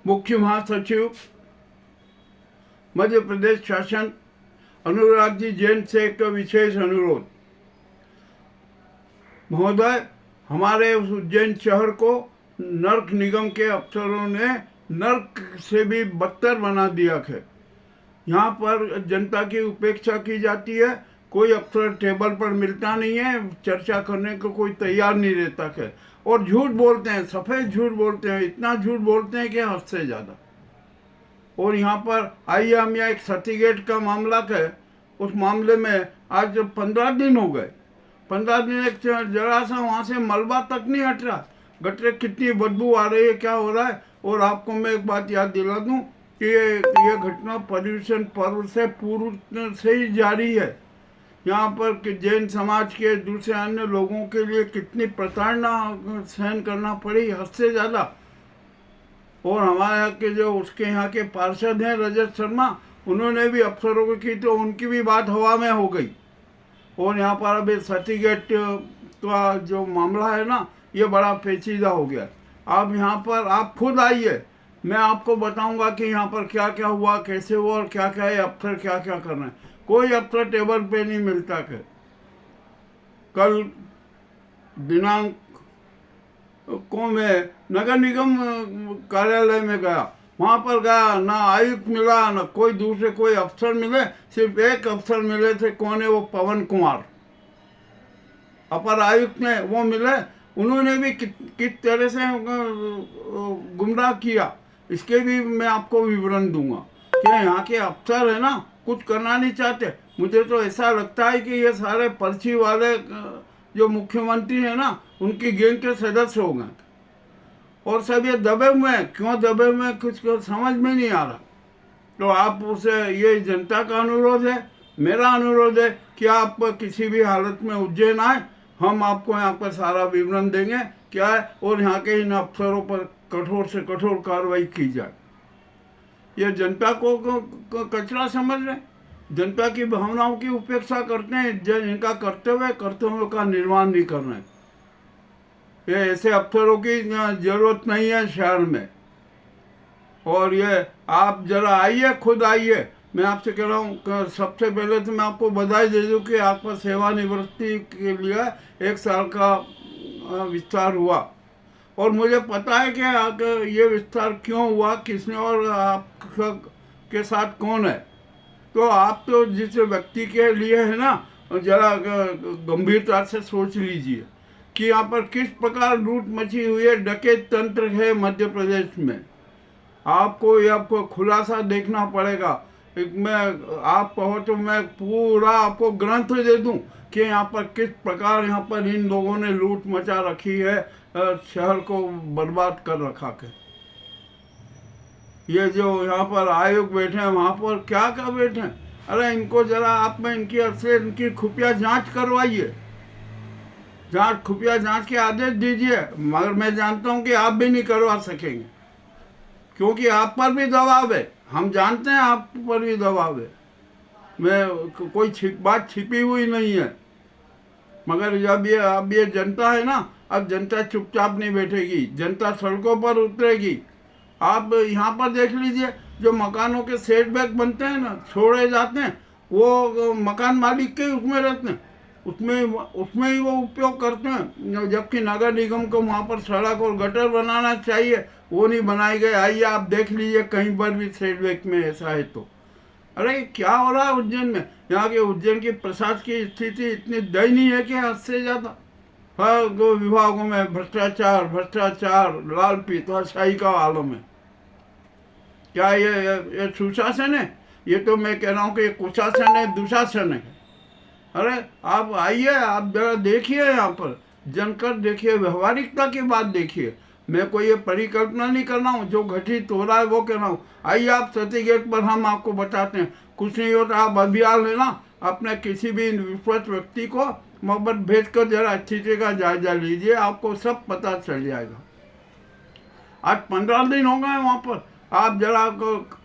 मुख्य महासचिव मध्य प्रदेश शासन अनुराग जी जैन से एक विशेष अनुरोध। महोदय, हमारे उस उज्जैन शहर को नर्क निगम के अफसरों ने नर्क से भी बदतर बना दिया है। यहाँ पर जनता की उपेक्षा की जाती है, कोई अफसर टेबल पर मिलता नहीं है, चर्चा करने को कोई तैयार नहीं रहता है, और झूठ बोलते हैं, सफ़ेद झूठ बोलते हैं, इतना झूठ बोलते हैं कि हद से ज़्यादा। और यहाँ पर आइए हम यहाँ एक सर्टिफिकेट का मामला है, उस मामले में आज 15 दिन हो गए। 15 दिन एक जरा सा वहाँ से मलबा तक नहीं हट रहा, गटरे कितनी बदबू आ रही है, क्या हो रहा है। और आपको मैं एक बात याद दिला दूँ कि ये घटना पर्यूषण पर्व से पूर्व से ही जारी है। यहाँ पर कि जैन समाज के दूसरे अन्य लोगों के लिए कितनी प्रताड़ना सहन करना पड़ी, हद से ज़्यादा। और हमारे यहाँ के जो उसके यहाँ के पार्षद हैं रजत शर्मा, उन्होंने भी अफसरों को की तो उनकी भी बात हवा में हो गई। और यहाँ पर अभी सर्टिफिकेट का जो मामला है ना, ये बड़ा पेचीदा हो गया। आप यहाँ पर आप खुद आइए, मैं आपको बताऊंगा कि यहाँ पर क्या क्या हुआ, कैसे हुआ और क्या क्या है, अफसर क्या क्या कर रहे हैं। कोई अफसर टेबल पे नहीं मिलता है। कल दिनांक को मैं नगर निगम कार्यालय में गया, वहाँ पर गया, ना आयुक्त मिला, ना कोई दूसरे कोई अफसर मिले, सिर्फ एक अफसर मिले थे। कौन है वो? पवन कुमार, अपर आयुक्त ने वो मिले। उन्होंने भी किस तरह से गुमराह किया, इसके भी मैं आपको विवरण दूंगा। कि यहाँ के अफसर है ना, कुछ करना नहीं चाहते। मुझे तो ऐसा लगता है कि ये सारे पर्ची वाले जो मुख्यमंत्री है ना, उनकी गैंग के सदस्य हो गए, और सब ये दबे हुए हैं। क्यों दबे हुए हैं कुछ समझ में नहीं आ रहा। तो आप उसे, ये जनता का अनुरोध है, मेरा अनुरोध है कि आप किसी भी हालत में उज्जैन आए, हम आपको यहाँ पर सारा विवरण देंगे क्या है, और यहाँ के इन अफसरों पर कठोर से कठोर कार्रवाई की जाए। ये जनता को कचरा समझ रहे, जनता की भावनाओं की उपेक्षा करते हैं, इनका कर्तव्य का निर्वहन नहीं कर रहे हैं। ये ऐसे अफसरों की जरूरत नहीं है शहर में। और ये आप जरा आइए, खुद आइए। मैं आपसे कह रहा हूँ, सबसे पहले तो मैं आपको बधाई दे दूँ कि आपका सेवानिवृत्ति के लिए 1 साल का विस्तार हुआ। और मुझे पता है कि ये विस्तार क्यों हुआ, किसने, और आपके साथ कौन है। तो आप तो जिस व्यक्ति के लिए है ना, जरा गंभीरता से सोच लीजिए कि यहाँ पर किस प्रकार लूट मची हुई है, डकैत तंत्र है मध्य प्रदेश में। आपको खुलासा देखना पड़ेगा। मैं आप कहो तो मैं पूरा आपको ग्रंथ दे दूं कि यहाँ पर किस प्रकार यहाँ पर इन लोगों ने लूट मचा रखी है, शहर को बर्बाद कर रखा है। ये जो यहाँ पर आयोग बैठे हैं, वहाँ पर क्या क्या बैठे हैं। अरे इनको जरा आप में इनकी खुफिया जांच करवाइए, खुफिया जांच के आदेश दीजिए। मगर मैं जानता हूँ कि आप भी नहीं करवा सकेंगे, क्योंकि आप पर भी दबाव है। हम जानते हैं आप पर भी दबाव है। मैं कोई बात छिपी हुई नहीं है। मगर जब अब ये जनता है ना, अब जनता चुपचाप नहीं बैठेगी, जनता सड़कों पर उतरेगी। आप यहाँ पर देख लीजिए, जो मकानों के सेटबैक बनते हैं ना, छोड़े जाते हैं, वो मकान मालिक के उसमें रहते हैं, उसमें ही वो उपयोग करते हैं। जबकि नगर निगम को वहाँ पर सड़क और गटर बनाना चाहिए, वो नहीं बनाए गए। आइए आप देख लीजिए कहीं पर भी सेटबैक में ऐसा है तो। अरे क्या हो रहा है उज्जैन में? यहाँ के उज्जैन की प्रशासन की स्थिति इतनी दयनीय है कि हद से ज़्यादा। हर विभागों में भ्रष्टाचार, लाल पीताशाही का आलम है। क्या ये सुशासन है? ये तो मैं कह रहा हूँ कि कुशासन है, दुशासन है। अरे आप आइए, आप जरा देखिए, यहाँ पर जनकर देखिए, व्यवहारिकता की बात देखिए। मैं कोई ये परिकल्पना नहीं कर रहा हूँ, जो घटित हो रहा है वो कह रहा हूँ। आइए आप सर्टिफिकेट पर हम आपको बताते हैं। कुछ नहीं होता, आप अभियान लेना, अपने किसी भी विश्वस्त व्यक्ति को मोहब्बत भेज कर जरा स्थिति का जायजा लीजिए, आपको सब पता चल जाएगा। आज 15 दिन हो गए वहाँ पर, आप जरा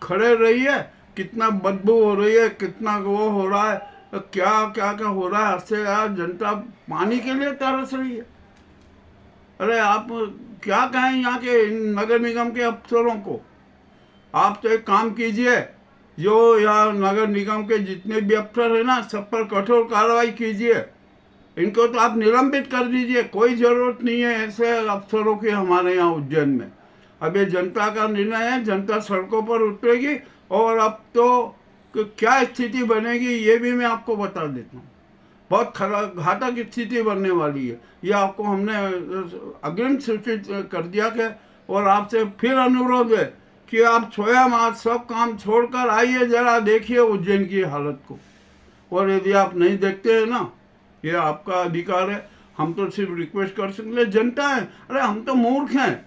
खड़े रहिए। कितना बदबू हो रही है, कितना वो हो रहा है, क्या क्या क्या हो रहा है। इससे यार जनता पानी के लिए तरस रही है। अरे आप क्या कहें यहाँ के नगर निगम के अफसरों को। आप तो एक काम कीजिए, जो यहाँ नगर निगम के जितने भी अफसर है ना, सब पर कठोर कार्रवाई कीजिए। इनको तो आप निलंबित कर दीजिए, कोई ज़रूरत नहीं है ऐसे अफसरों की हमारे यहाँ उज्जैन में। अब ये जनता का निर्णय है, जनता सड़कों पर उतरेगी और अब तो क्या स्थिति बनेगी ये भी मैं आपको बता देता हूँ। बहुत खराब घातक स्थिति बनने वाली है, ये आपको हमने अग्रिम सूचित कर दिया है। और आपसे फिर अनुरोध है कि आप स्वयं आज सब काम छोड़कर आइए, जरा देखिए उज्जैन की हालत को। और यदि आप नहीं देखते हैं ना, ये आपका अधिकार है, हम तो सिर्फ रिक्वेस्ट कर सकते हैं। जनता है, अरे हम तो मूर्ख हैं,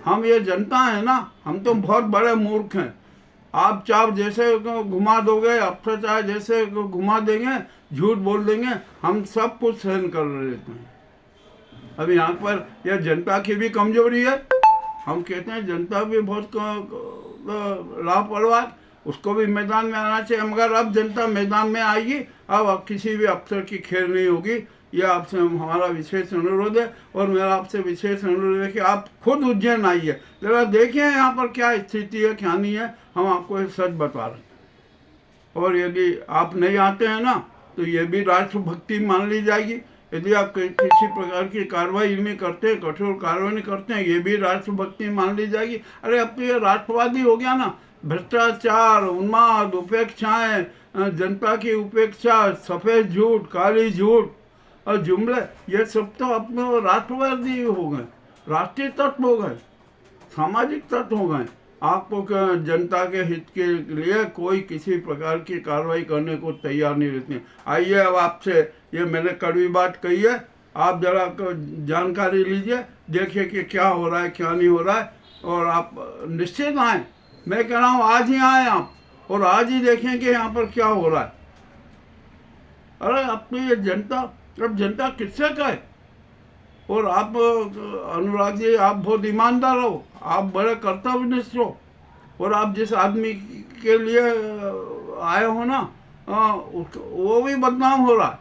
हम ये जनता है ना, हम तो बहुत बड़े मूर्ख हैं। आप चाहे जैसे घुमा दोगे, अफसर चाहे जैसे घुमा देंगे, झूठ बोल देंगे, हम सब कुछ सहन कर लेते हैं। अब यहाँ पर यह जनता की भी कमजोरी है। हम कहते हैं जनता भी बहुत लापरवाह, उसको भी मैदान में आना चाहिए। मगर अब जनता मैदान में आएगी, अब किसी भी अफसर की खैर नहीं होगी। यह आपसे हमारा विशेष अनुरोध है। और मेरा आपसे विशेष अनुरोध है कि आप खुद उज्जैन आइए, जरा देखिए यहाँ पर क्या स्थिति है, क्या नहीं है। हम आपको सच बता रहे हैं। और यदि आप नहीं आते हैं ना, तो ये भी राष्ट्रभक्ति मान ली जाएगी। यदि आप किसी प्रकार की कार्रवाई नहीं करते हैं, कठोर कार्रवाई नहीं करते हैं, ये भी राष्ट्रभक्ति मान ली जाएगी। अरे अब तो ये राष्ट्रवादी हो गया ना। भ्रष्टाचार, उन्माद, उपेक्षाएं, जनता की उपेक्षा, सफ़ेद झूठ, काली झूठ और जुमले, ये सब तो अपने राष्ट्रवादी हो गए, राष्ट्रीय तत्व हो गए, सामाजिक तत्व हो गए। आपको जनता के हित के लिए कोई किसी प्रकार की कार्रवाई करने को तैयार नहीं रहते। आइए, अब आपसे ये मैंने कड़वी बात कही है, आप जरा जानकारी लीजिए, देखिए कि क्या हो रहा है, क्या नहीं हो रहा है। और आप निश्चित आएँ, मैं कह रहा हूँ आज ही आएँ आप, और आज ही देखें कि यहाँ पर क्या हो रहा है। अरे अब तो ये जनता, अब जनता किससे कहे। और आप अनुराग जी, आप बहुत ईमानदार हो, आप बड़े कर्तव्यनिष्ठ हो। और आप जिस आदमी के लिए आए हो ना, वो भी बदनाम हो रहा है।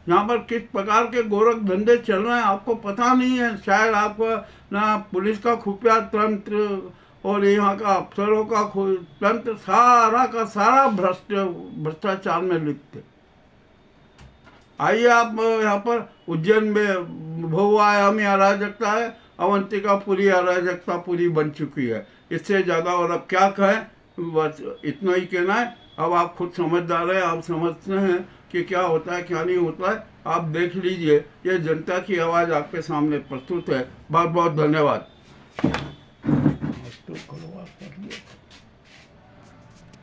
यहाँ पर किस प्रकार के गोरख धंधे चल रहे हैं आपको पता नहीं है। शायद आपको ना पुलिस का खुफिया तंत्र और यहाँ का अफसरों का तंत्र सारा का सारा भ्रष्टाचार में लिप्त है। आइए आप यहाँ पर उज्जैन में बहुआयामी अराजकता है, अवंतिका पूरी अराजकता पूरी बन चुकी है। इससे ज़्यादा और अब क्या कहें, बस इतना ही कहना है। अब आप खुद समझदार हैं, आप समझते हैं कि क्या होता है, क्या नहीं होता है। आप देख लीजिए, ये जनता की आवाज़ आपके सामने प्रस्तुत है। बहुत बहुत धन्यवाद।